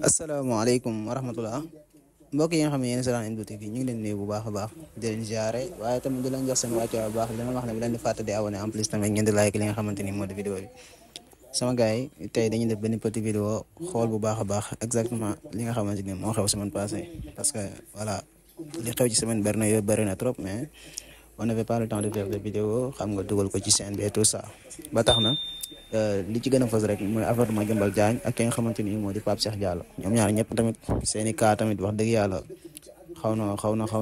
asalaamaaleykum wa rahmatulah mbokk yi nga xam ne yéen seetaan Mdou TV ñu ngi leen nuyu bu baax a baax di leen ziare waaye tamit di leen jox seen wàccuwaay bu baax di leen wax ne bu leen di fàtte di abonné en plus tamit ngeen di like li nga xamante ni moo di vidéo bi sama gars yi tey dañuy def benn petit vidéo xool bu baax a baax exactement li nga xamante ni moo xew semaine passée parce que voilà li xew ci semaine bari na yooyu bari na trop mais on n'avait pas le temps de faire des vidéos xam nga dugal ko ci chaîne bi et tout ça ba tax na li ci gën a fës rek mooy affaire Madiambal Diagne ak ki nga xamante ni moo di Pape Cheikh Diallo ñoom ñaar ñëpp tamit seeni cas tamit wax dëgg yàlla xaw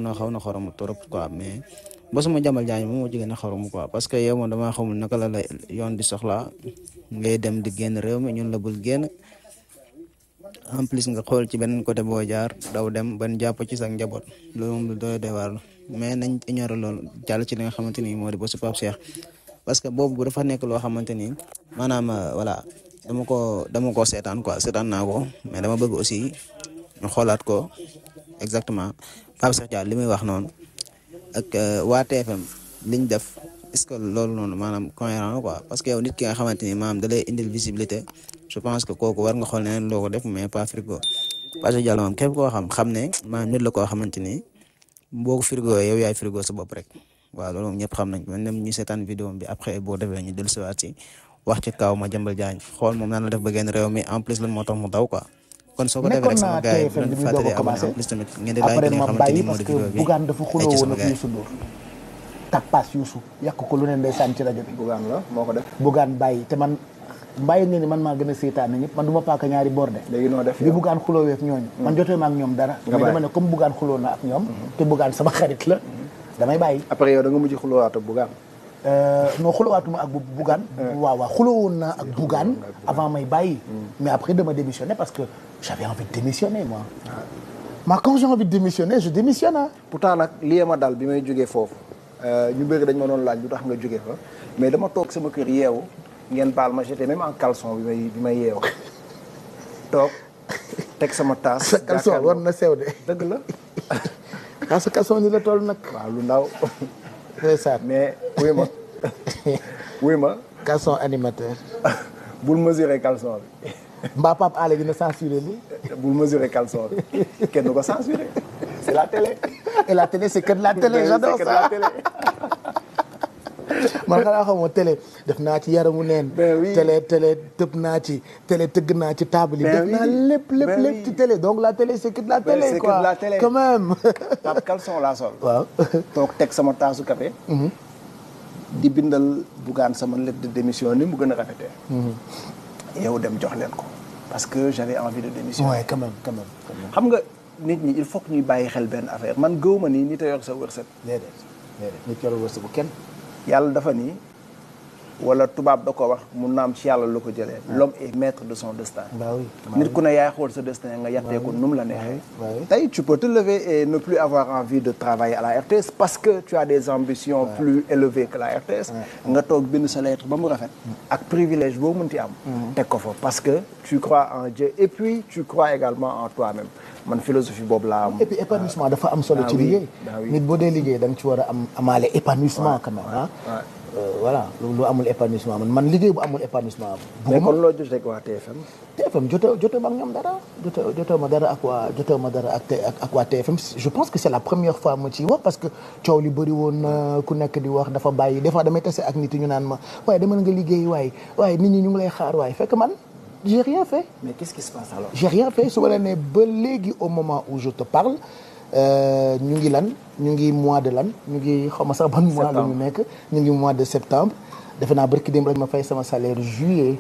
na xoromu trop quoi mais bosu Madiambal Diagne moom moo ci gën a xoromu quoi parce que yow moom damaa xamul naka la yoon di soxla ngay dem di génn réew mi ñun la bul génn en plus nga xool ci beneen côté boo jaar daw dem ban jàpp ci sa njaboot loolu moom lu doy waar mais nañ ignorer loolu jàll ci li nga xamante ni moo di bosu Pape Cheikh parce que boobu dafa nekk loo xamante ni maanaam voilà dama ko seetaan quoi seetaan naa ko mais dama bëgg aussi ñu xoolaat ko exactement Pape Cheikh Diallo li muy wax noonu ak waa TFM liñ def est-ce que loolu noonu maanaam cohérent quoi parce que yow nit ki nga xamante ni maanaam da lay indil visibilité je pense que kooku war nga xool neneen loo ko def mais pas frigo Pape Cheikh Diallo moom képp koo xam ne maanaam nit la koo xamante ni boo ko frigo yow yaay frigo sa bopp rek. waaw loolu moom ñëpp xam nañ man dem ñu seetaan vidéo bi après boo defee ñu dellusiwaat ci wax ci kaw Madiambal Diagne xool moom naan la def ba génn réew mi en plus lan moo tax mu daw quoi kon soo ko defee rek sama gars yi bu leen fàttali abonné en plus tamit ngeen di laaj li nga xamante ni moo di vidéo bi Bougane dafa xuloo woon ak Youssou Ndour tappaas Youssou yàq ko lu ne ndeysaan ci rajo bi Bougane la moo ko def Bougane bàyyi te man bàyyi ne ni man maa gën a seetaan ñëpp man du ma paaka ñaari borde léegi noo def bi Bougane xuloo ak ñooñu man jotee ma ak ñoom dara mais dama ne comme Bougane xuloo na ak ñoom te Bougane sama xarit la damay bàyyi. après yow da nga mujj xulóowaat ak Bougane. non xulóowaatuma ak Bougane. waaw xulóowoon naa ak Bougane avant may bàyyi. mais après dama démissionner parce que j'avais envie de démissionner moi. mais quand j'ai envie de démissionner je démissionne ah. pourtant nag lii ma dal bi may jógee foofu ñu bëri dañ ma doon laaj lu tax nga jógee fa mais dama toog sama kër yeewu ngeen baal ma j'étais même en caleçon bi may yeewu toog teg sama taas. sa caleçon war na sew de. dëgg la. parce que caleçon ni la toll nag. waaw lu ndaw. ndeysaan mais wuy ma. caleçon animateur. bul mesurer caleçon bi. mbaa Pape Alé dina censurer li bul mesurer caleçon bi kenn du ko censurer c'est la télé. et la télé c'est que de la télé j'adore ça. man xanaa xamoo télé def naa ci yaramu neen. télé tëb naa ci télé tëgg naa ci table yi. def naa lépp ci télé donc la télé c'est que de la télé quoi c'est que de la télé quand même. Pape caleçon laa sol. waaw toog teg sama taasu café. di bindal Bougane sama lettre de démission ni mu gën a rafetee. yow dem jox leen ko. parce que j'avais envie de démissionner. ouais quand même. xam nga nit ñi il faut que ñuy bàyyi xel benn affaire man gëwuma ni nit a yor sa wërsëg. déedéet nit yor wërsëgu kenn. yàlla dafa ni wala tubaab da ko wax mu naam ci yàlla la ko jëlee. l'homme est maître de son destin. nit ku ne yaay xool sa destin nga yattee ko nu mu la neexee. tey tu peux te lever et ne plus avoir envie de travailler à la RTS parce que tu as des ambitions plus élevées que la RTS. nga toog bind sa lettre ba mu rafet. ak privilège boo mënti am. teg ko fa parce que tu crois en Dieu et puis tu crois également en toi-même. man philosophie boobu laa am. et puis épanouissement dafa am solo ci liggéey. nit boo dee liggéey da nga ci war a amaale épanouissement quand même ah. voilà lu amul épanouissement man liggéey bu amul épanouissement. mais kon loo jotee ak waa TFM. TFM jotee ma ak ñoom dara jotee ma dara ak waa TFM je pense que c'est la première fois ma ciy wax parce que coow li bëri woon ku nekk di wax dafa bàyyi des fois damay tase ak nit ñu naan ma waaye demal nga liggéey waaye nit ñi ñu ngi lay xaar waaye fekk man. j'ai rien fait. mais qu'est-ce qui se passe alors. j'ai rien fait su ma la nee ba léegi au moment où je te parle ñu ngi mois de lan ñu ngi xaw ma sax ban mois la ñu nekk ñu ngi mois de septembre defe naa barki démb rek ma fay sama salaire juillet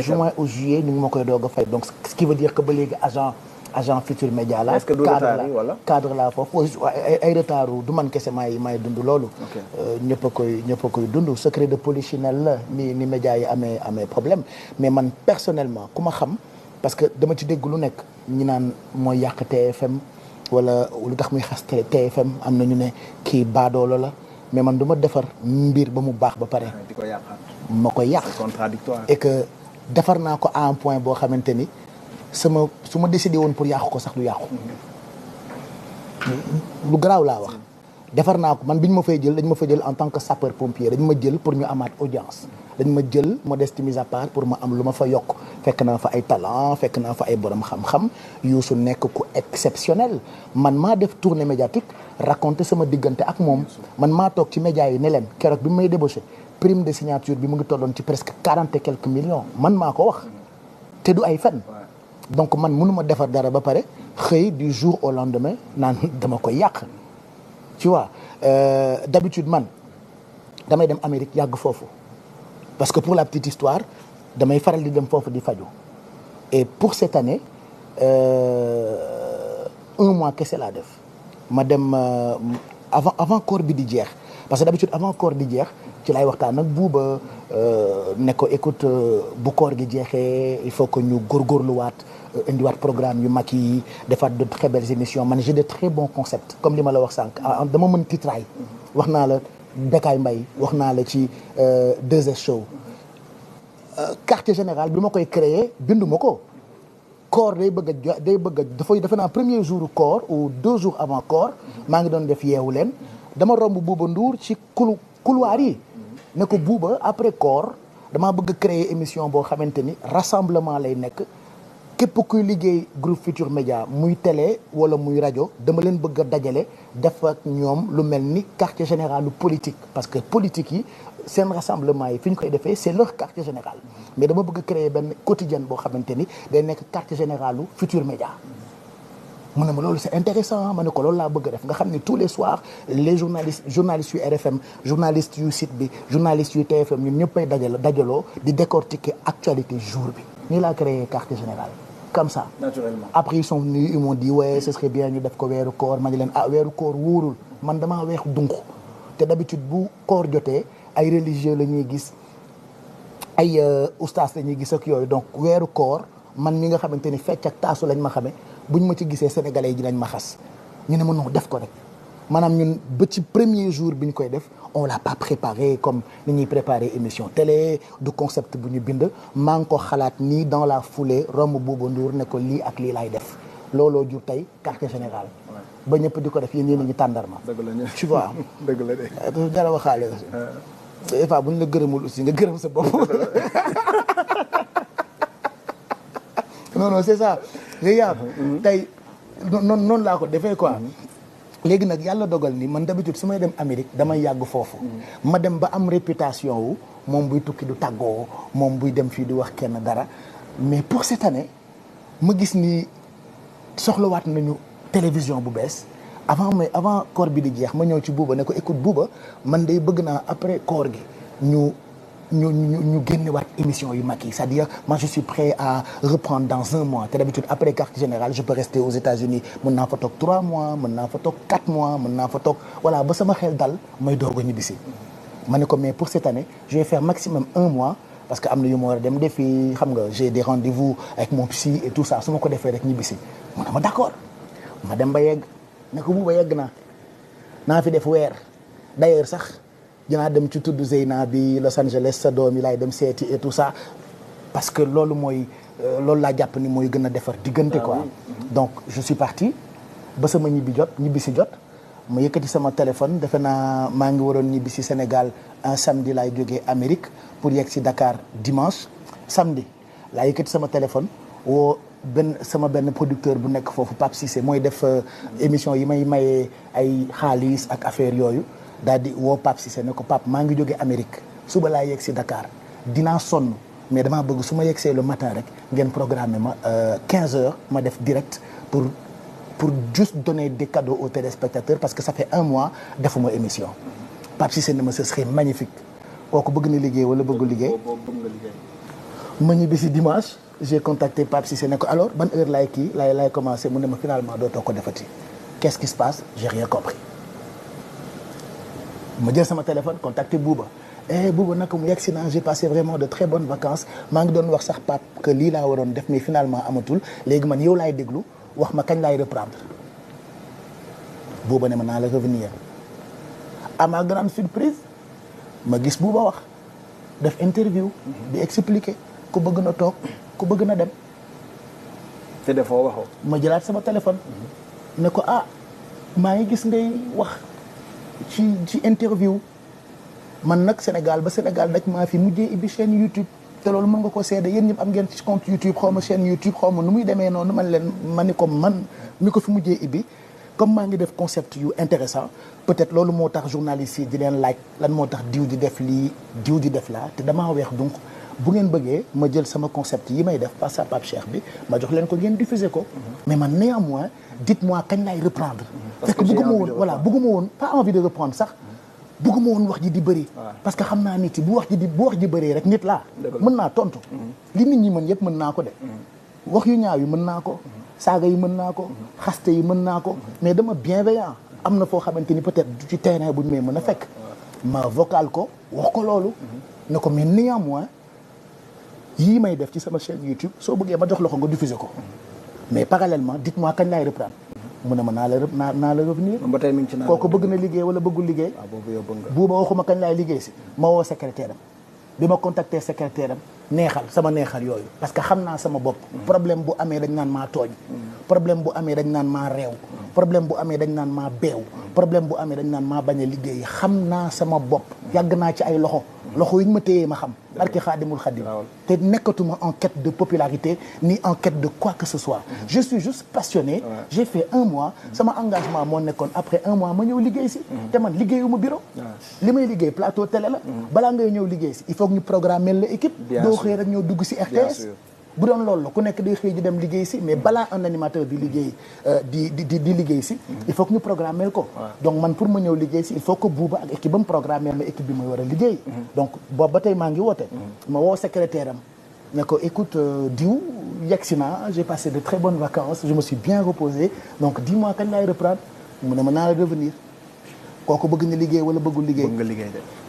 juin ou juillet ñu ngi ma koy doog a fay donc ce qui veut dire que ba léegi agent Futurs Médias la. est-ce que du retard yi wala cadre la foofu ay retard du man kese may dund loolu. ñëpp a koy dund secret de polichinelle la ni médias yi amee problème mais man personnellement ku ma xam parce que dama ci dégg lu nekk ñi naan mooy yàq TFM wala lu tax muy xas TFM am na ñu ne kii baadoolo la mais man du ma defar mbir ba mu baax ba pare. di ko yàqaat. ma koy yàq. c'est contradictoire. et que defar naa ko à un point boo xamante ni. su ma décidé woon pour yàqu ko sax du yàqu lu garaaw laa wax defar naa ko man bi ñu ma fay jël dañ ma fa jël en tant que sapeur pompier dañ ma jël pour ñu amaat audience dañ ma jël modestie mise à part pour ma am lu ma fa yokk fekk naa fa ay talent fekk naa fa ay borom xam-xam Youssou nekk ku exceptionnel man maa def tournée médiatique raconter sama diggante ak moom man maa toog ci média yi ne leen keroog bi may débauché prime de signature bi mu ngi tolloon ci presque 40 et quelques millions man maa ko wax te du ay fen donc man mënuma defar dara ba pare xëy du jour au lendemain naan dama koy yàq tu vois d'habitude man damay dem Amérique yàgg foofu parce que pour la petite histoire damay faral di dem foofu di faju et pour cette année 1 mois kese laa def ma dem avant koor bi di jeex parce que d'habitude avant koor di jeex ci lay waxtaan ak Bouba ne ko écoute bu koor gi jeexee il faut que ñu góorgóorluwaat indiwaat programme yu mag yi defaat de très belles émissions man j'ai de très bons concepts comme li ma la wax sànq dama mën titraay wax naa la Bécaye Mbaye wax naa la ci 2S show quartier général bi ma koy créer bindu ma ko koor day bëgg a dafay defe naa premier jour koor ou 2 jours avant koor maa ngi doon def yeewu leen dama romb Bouba Ndour ci couloir yi ne ko Bouba après koor damaa bëgg a créer émission boo xamante ni rassemblement lay nekk képp kuy liggéey groupe Futur Média muy télé wala muy rajo dama leen bëgg a dajale def ak ñoom lu mel ni quartier général lu politique parce que politique yi seen rassemblement yi fi ñu koy defee c'est leur quartier général mais dama bëgg a créer benn quotidien boo xamante ni day nekk quartier général lu Futur Média mu ne ma loolu c'est intéressant ma ne ko loolu laa bëgg a def nga xam ne tous les soirs les journalistes yu RFM journalistes yu site bi journalistes yu TFM ñun ñëppay dajaloo di décortiquer actualité jour bi nii laa créé quartier général comme ça naturellement après ils sont venus ils m'ont dit ouais ce serait bien ñu def ko weeru koor ma ne leen weeru koor wóorul man damaa weex dunq te d'habitude bu koor jotee ay religieux la ñuy gis ay oustaz la ñuy gis ak yooyu donc weeru koor man mi nga xamante ni fecc ak taasu lañ ma xamee buñ ma ci gisee sénégalais yi dinañ ma xas ñu ne ma non def ko rek maanaam ñun ba ci premier jour bi ñu koy def on l'a pas préparé comme ni ñuy préparer émission télé du concept bu ñu bind maa ngi ko xalaat nii dans la foulée romb Bouba Ndour ne ko lii ak lii laay def looloo jur tey quartier général ba ñëpp di ko def yéen ñi ñu tàndarma tu vois dëgg la de dara waxaale des fois bu ñu la gërëmul aussi nga gërëm sa bopp non c'est ça léegi tey noonu laa ko defee quoi léegi nag yàlla dogal ni man d'habitude su may dem Amérique damay yàgg foofu ma dem ba am réputation wu moom buy tukki du tàggoo moom buy dem fii di wax kenn dara mais pour cette année ma gis ni soxlawaat nañu télévision bu bees avant koor bi di jeex ma ñëw ci Bouba ne ko écoute Bouba man day bëgg naa après koor gi ñu génnewaat émission yu mag yi c'est-à-dire moi je suis prêt à reprendre dans 1 mois te d'habitude après quartier général je peux rester aux États-Unis mën naa fa toog 3 mois mën naa fa toog 4 mois mën naa fa toog voilà ba sama xel dal may doog a ñibbisi ma ne ko mais pour cette année je vais faire maximum 1 mois parce que am na yu ma war a dem defi xam nga j'ai des rendez-vous avec mon psy et tout ça su ma ko defee rek ñibbisi mu ne ma d'accord ma dem ba yegg ne ko Bouba yegg naa fi def weer d'ailleurs sax dinaa dem ci tudd Zeyna bi Los Angeles sa doom yi laay dem seeti et tout ça parce que loolu loolu laa jàpp ni mooy gën a defar diggante quoi donc je suis parti ba sama ñibbi si jot ma yëkkati sama téléphone defe naa maa ngi waroon ñibbi si Sénégal un samedi laay jógee Amérique pour yegg si Dakar dimanche samedi laa yëkkati sama téléphone woo sama benn producteur bu nekk foofu Pape Cissé mooy def émission yi may mayee ay xaalis ak affaire yooyu daal di woo Pape Cissé ne ko Pape maa ngi jógee Amérique suba laa yegg si Dakar dinaa sonn mais damaa bëgg su ma yeggsee le matin rek ngeen programmer ma 15 heures ma def direct pour juste donner des cadeaux aux téléspectateurs parce que ça fait 1 mois defuma émission Pape Cissé ne ma ce serait magnifique kooku bëgg na liggéey wala bëggul liggéey ma ñibbi si dimanche j'ai contacté Pape Cissé ne ko alors ban heure laay commencé mu ne ma finalement dootoo ko defati qu'est-ce qui se passe j'ai rien compris ma jël sama téléphone contacté Bouba Bouba naka mu yegg si naa j'ai passé vraiment de très bonnes vacances maa ngi doon wax sax Pape que lii laa waroon def mais finalement amatul léegi man yow laay déglu wax ma kañ laay reprendre Bouba ne ma naa la revenir à ma grande surprise ma gis Bouba wax def interview di expliquer ku bëgg na toog ku bëgg na dem te defoo waxoo ma jëlaat sama téléphone ne ko maa ngi gis ngay wax ci interview man nag Sénégal ba Sénégal daj maa fi mujjee ibbi chaîne YouTube te loolu mën nga ko seede yéen ñëpp am ngeen ci compte YouTube xaw ma chaîne YouTube xaw ma nu muy demee noonu man leen ma ni ko man mi ko fi mujjee ibbi comme maa ngi def concept yu intéressant peut-être loolu moo tax journalistes yi di leen laaj lan moo tax diw di def lii diw di def laa te damaa weex donc bu ngeen bëggee ma jël sama concept yi may def par ça Pape Cheikh bi ma jox leen ko ngeen diffuser ko mais man néanmoins dites-moi kañ laay reprendre fekk bëgguma woon voilà bëgguma woon pas envie de reprendre sax bëgguma woon wax ji di bëri parce que xam naa nit yi bu wax ji bëree rek nit laa mën naa tontu li nit ñi mën yëpp mën naa ko de wax yu ñaaw yi mën naa ko saaga yi mën naa ko xaste yi mën naa ko mais dama bienveillant am na foo xamante ni peut-être du ci terrain bu ñu may mën a fekk ma vocal ko wax ko loolu ne ko mais néanmoins yii may def ci sama chaîne YouTube soo bëggee ma jox la ko nga diffuser ko mais parallèlement dites-moi kañ laay reprendre mu ne ma naa la revenir ba tey mi ngi ci naan kooku bëgg na liggéey wala bëggul liggéey buuba waxuma kañ laay liggéey si ma woo secrétaire am bi ma contacté secrétaire am neexal sama neexal yooyu parce que xam naa sama bopp problème bu amee dañ naan maa tooñ problème bu amee dañ naan maa réew problème bu amee dañ naan maa beew problème bu amee dañ naan maa bañ a liggéey xam naa sama bopp yàgg naa ci ay loxo yi ñu ma téyee ma xam barki xaadimul xadim te nekkatuma en quête de popularité ni en quête de quoi que ce soit je suis juste passionné j'ai fait 1 mois sama engagement moo nekkoon après 1 mois ma ñëw liggéey si te man liggéeyuma bureau li may liggéey plateau télé la balaa ngay ñëw liggéey si il faut que ñu programmer la équipe doo xëy rek ñëw dugg si RTS bu doon loolu la ku nekk day xëy di dem liggéey si mais balaa un animateur di liggéey di liggéey si il faut que ñu programmer ko donc man pour ma ñëw liggéey si il faut que buuba ak équipe ba mu programmer ma équipe bi may war a liggéey donc boobu ba tey maa ngi woote ma woo secrétaire am ne ko écoute diw yegsi naa j'ai passé de très bonnes vacances je me suis bien reposé donc dis-moi kañ laay reprendre mu ne ma naa la revenir kooku bëgg na liggéey wala bëggul liggéey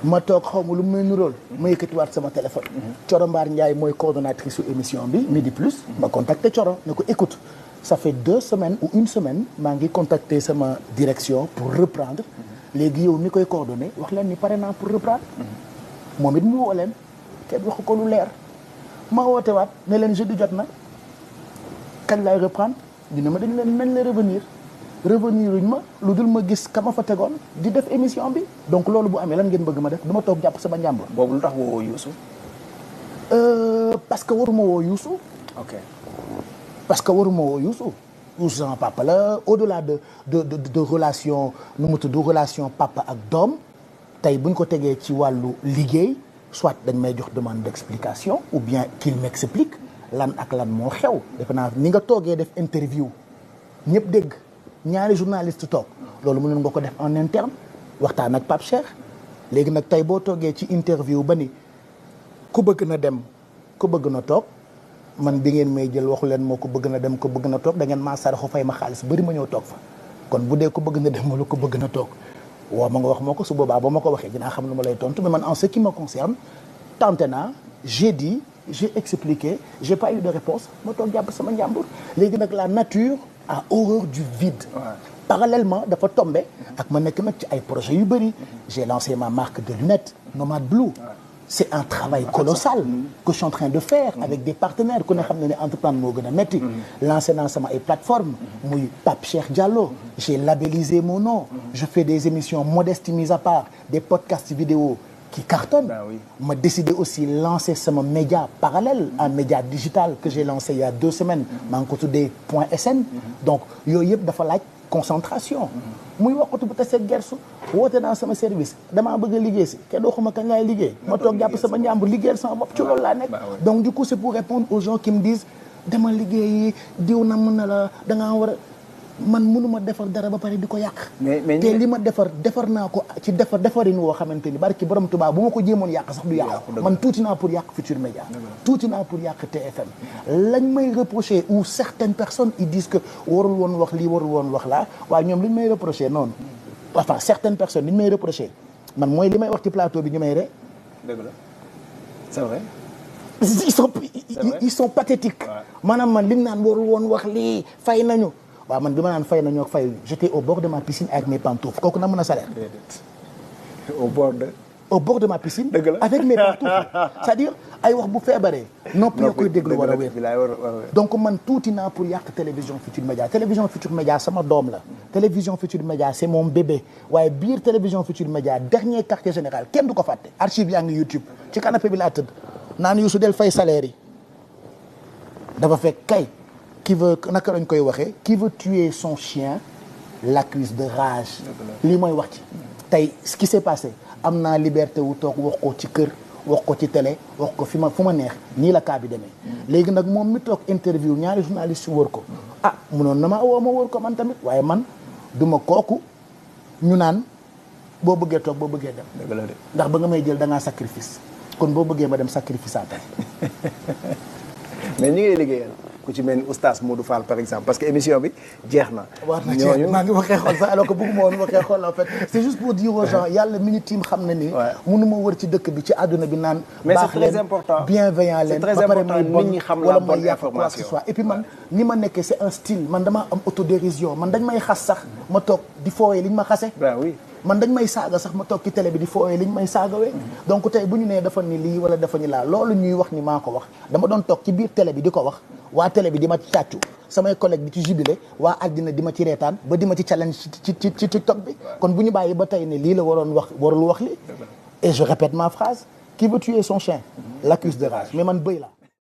ma toog xaw ma lu mu may nuróol ma yëkkatiwaat sama téléphone Coro Mbaar Ndiaye mooy coordonnatrice su émission bi Midi Plus ma contacté Coro ne ko écoute ça fait 2 semaines ou 1 semaine maa ngi contacté sama direction pour reprendre léegi yow mi koy coordonné wax leen ni pare naa pour reprendre moom it mu woo leen kenn waxu ko lu leer ma woote waat ne leen jeudi jot na kañ laay reprendre dina ma dañ leen nañ la revenir uñ ma lu dul ma gis ka ma fa tegoon di def émission bi donc loolu bu amee lan ngeen bëgg ma def du ma toog jàpp sama njàmbur. boobu lu tax woo Youssou. parce que waruma woo Youssou. ok parce que waruma woo Youssou. Youssou sama papa la au-delà de relation nu mu tudd relation papa ak doom tey buñ ko tegee ci wàllu liggéey soit dañ may jox demande d'explication ou bien qu'il m'explique lan ak lan moo xew. defe naa ni nga toogee def interview ñëpp dégg. ñaari journaliste toog loolu mënoon nga ko def en interne waxtaan ak Pape Cheikh léegi nag tey boo toogee ci interview ba ni ku bëgg na dem ku bëgg na toog man bi ngeen may jël waxu leen moo ko bëgg na dem ku bëgg na toog da ngeen maa saraxu fay ma xaalis bari ma ñëw toog fa kon bu dee ku bëgg na dem wala ku bëgg na toog waaw ma nga wax moo ko su boobaa ba ma ko waxee dinaa xam lu ma lay tontu mais man en ce qui me concerne tenté naa j'ai dit j'ai expliqué j'ai pas eu de réponse ma toog jàpp sama njàmbur léegi nag la nature a horreur du vide. Parallèlement dafa tombé ak ma nekk nag ci ay projets yu bëri j'ai lancé ma marque de lunettes Nomad Blue c'est un travail colossal que je suis en train de faire avec des partenaires ku ne xam ne ne entreprendre moo gën a métti lancé naa sama ay plateformes muy Pape Cheikh Diallo j'ai labellisé mon nom je fais des émissions modestes mises à part des podcasts vidéo qui cartonne. Ma décidé aussi lancer sama média parallèle un média digital que j'ai lancé il y a 2 semaines maa ngi ko tuddee .sn donc yooyu yëpp dafa laaj concentration muy waxatu bu tasee gersu woote naa sama service damaa bëgg a liggéey si kenn waxuma kañ laay liggéey ma toog jàpp sama njàmbur liggéeyal sama bopp ci loolu laa nekk donc du coup c'est pour répondre aux gens qui me disent dama liggéeyi diw na mën na la dangaa war a man mënuma defar dara ba pare di ko yàq te li ma defar naa ko ci defarin woo xamante ni barki borom Tuubaa bu ma ko jéemoon yàq sax du yàqu man tuuti naa pour yàq Futurs Médias tuuti naa pour yàq TFM lañ may reprocher ou certaines personnes ils disent que warul woon wax lii warul woon wax laa waaye ñoom li ñu may reprocher noonu enfin certaines personnes li ñu may reprocher man mooy li may wax ci plateau bi ñu may re dëgg la c'est vrai ils sont pathétiques maanaam man li ñu naan warul woon wax lii fay nañu waaw man bi ma naan fay nañoo fay j'étais au bord de ma piscine avec mes pantoufles kooku na mën a salaire. au bord de ma piscine. avec mes pantoufles c'est-à-dire ay wax bu feebaree. nopp yoo koy déglu war a wér. donc man tuuti naa pour yàq télévision Futurs Médias sama doom la. télévision Futurs Médias c'est mon bébé waaye biir télévision Futurs Médias dernier quartier général kenn du ko fàtte archive yaa ngi YouTube ci canapé bi laa tëdd naan Youssou del fay salaire yi dafa fekk kay qui veut naka lañ koy waxee qui veut tuer son chien l'accuse de rage lii mooy wax ci tey ce qui s'est passé am naa liberté wu toog wax ko ci kër wax ko ci télé wax ko fu ma neex nii la cas bi demee léegi nag moom mi toog interview ñaari journaliste wër ko munoon na ma woo ma wër ko man tamit waaye man duma kooku ñu naan boo bëggee toog boo bëggee dem ndax ba nga may jël da ngaa sacrifice kon boo bëggee ma dem sacrifice à mais ñi ngay liggéeyal ku ci mel ni oustaz Modou Fall par exemple parce que émission bi jeex na. war na jeex maa ngi waxee xool sax alors que bëgguma woon waxee xool en fait c'est juste pour dire aux gens yàlla mi ñu tiim xam na ni. mënuma wër ci dëkk bi ci àdduna bi naan. mais c'est très important bienveillant leen ba pare may bon wala may yàq quoi que ce soit et puis man ni ma nekkee c'est un style man dama am autodérision man dañ may xas sax ma toog di foowee liñ ma xase. ben oui. man dañ may saaga sax ma toog ci télé bi di fooyee liñ may saagawee donc tey bu ñu nee dafa ni lii wala dafa ni laa loolu ñuy wax ni maa ko wax dama doon toog ci biir télé bi di ko wax waa télé bi di ma tàccu samay collègue di ci jubilé waa àddina di ma ci reetaan ba di ma ci challenge ci TikTok bi kon bu ñu bàyyi ba tey ne lii la waroon wax warul wax li et je répète ma phrase qui veut tuer son chien l'accuse de rage mais man bëy la